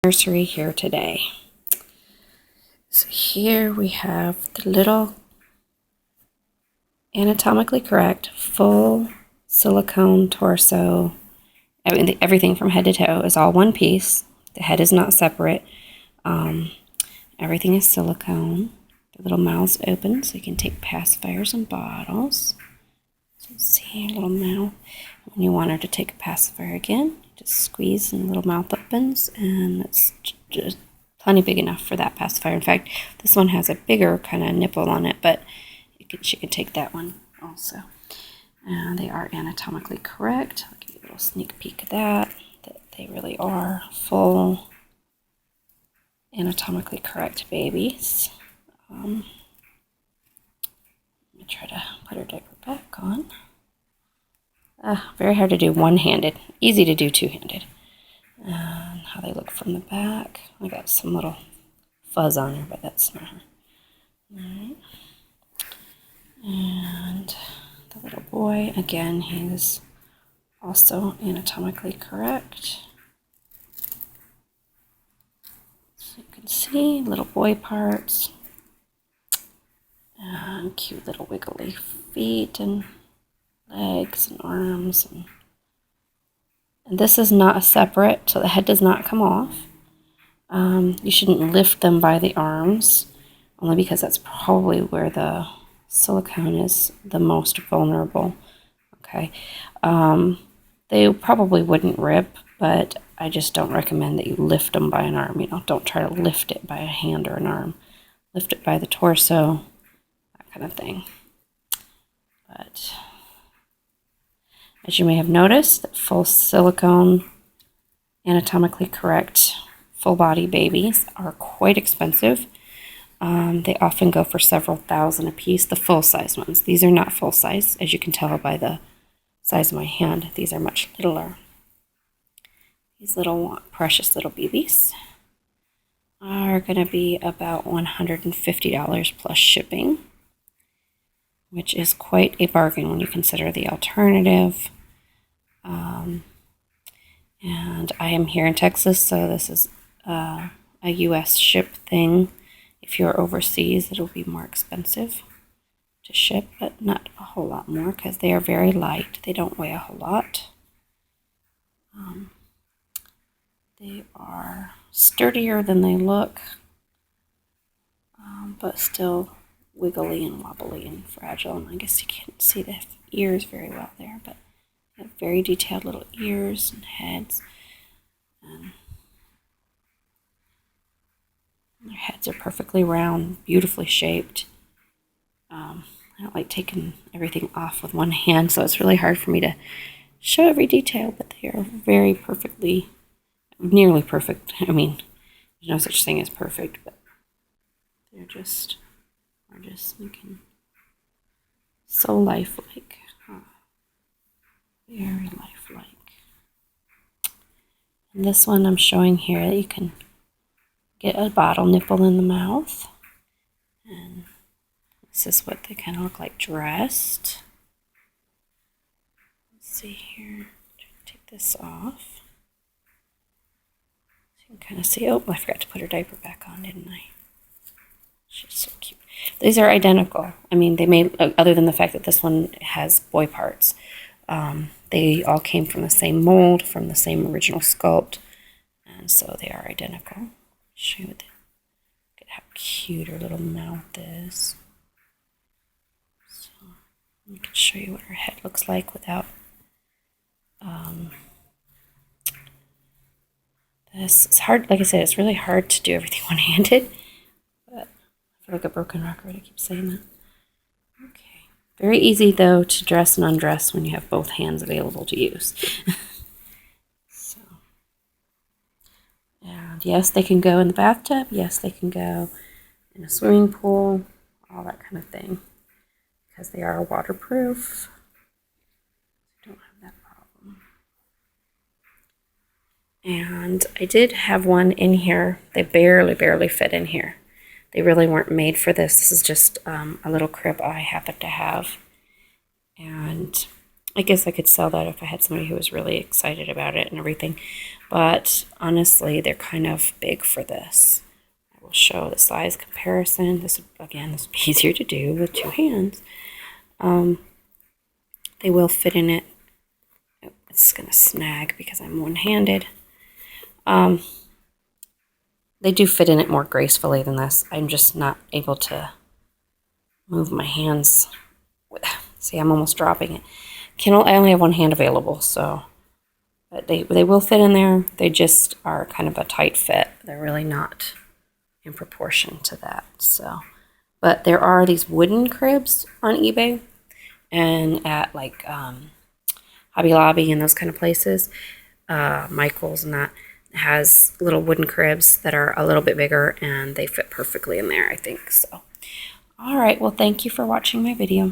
Nursery here today. So here we have the little anatomically correct full silicone torso. Everything from head to toe is all one piece. The head is not separate. Everything is silicone. The little mouth's open so you can take pacifiers and bottles. So see a little mouth. When you want her to take a pacifier again, just squeeze and the little mouth opens, and it's just plenty big enough for that pacifier. In fact, this one has a bigger kind of nipple on it, but she can take that one also. And they are anatomically correct. I'll give you a little sneak peek of that they really are full anatomically correct babies. Let me try to put her diaper back on. Very hard to do one-handed. Easy to do two-handed. And how they look from the back. I got some little fuzz on her, but that's not her. Alright. And the little boy, again, he's also anatomically correct. So you can see little boy parts. And cute little wiggly feet and legs and arms, and this is not a separate, so the head does not come off. You shouldn't lift them by the arms, only because that's probably where the silicone is the most vulnerable. Okay, they probably wouldn't rip, but I just don't recommend that you lift them by an arm. Don't try to lift it by a hand or an arm. Lift it by the torso, that kind of thing. But as you may have noticed, full silicone, anatomically correct, full body babies are quite expensive. They often go for several thousand a piece, the full size ones. These are not full size, as you can tell by the size of my hand. These are much littler. These little precious little babies are going to be about $150 plus shipping, which is quite a bargain when you consider the alternative. And I am here in Texas, so this is a U.S. ship thing. If you're overseas, it'll be more expensive to ship, but not a whole lot more because they are very light. They don't weigh a whole lot. They are sturdier than they look, but still wiggly and wobbly and fragile. And I guess you can't see the ears very well there, but they have very detailed little ears and heads. And their heads are perfectly round, beautifully shaped. I don't like taking everything off with one hand, so it's really hard for me to show every detail, but they are very perfectly, nearly perfect. I mean, there's no such thing as perfect, but they're just looking so lifelike. Very lifelike. And this one I'm showing here that you can get a bottle nipple in the mouth. And this is what they kind of look like dressed. Let's see here. Take this off. So you can kind of see, oh, I forgot to put her diaper back on, didn't I? She's so cute. These are identical. I mean, they may, other than the fact that this one has boy parts, they all came from the same mold, from the same original sculpt, and so they are identical. Show you look at how cute her little mouth is. So I can show you what her head looks like without this. It's hard, like I said, it's really hard to do everything one-handed. But I feel like a broken record. I keep saying that. Okay. Very easy, though, to dress and undress when you have both hands available to use. So, and yes, they can go in the bathtub. Yes, they can go in a swimming pool, all that kind of thing, because they are waterproof. Don't have that problem. And I did have one in here. They barely fit in here. They really weren't made for this. This is just a little crib I happen to have. And I guess I could sell that if I had somebody who was really excited about it and everything. But honestly, they're kind of big for this. I will show the size comparison. This would be easier to do with 2 hands. They will fit in it. It's going to snag because I'm one-handed. They do fit in it more gracefully than this. I'm just not able to move my hands. See, I'm almost dropping it. I only have one hand available, so but they will fit in there. They just are kind of a tight fit. They're really not in proportion to that. So, but there are these wooden cribs on eBay and at like Hobby Lobby and those kind of places. Michael's and that has little wooden cribs that are a little bit bigger, and they fit perfectly in there, I think. So, all right. Well, thank you for watching my video.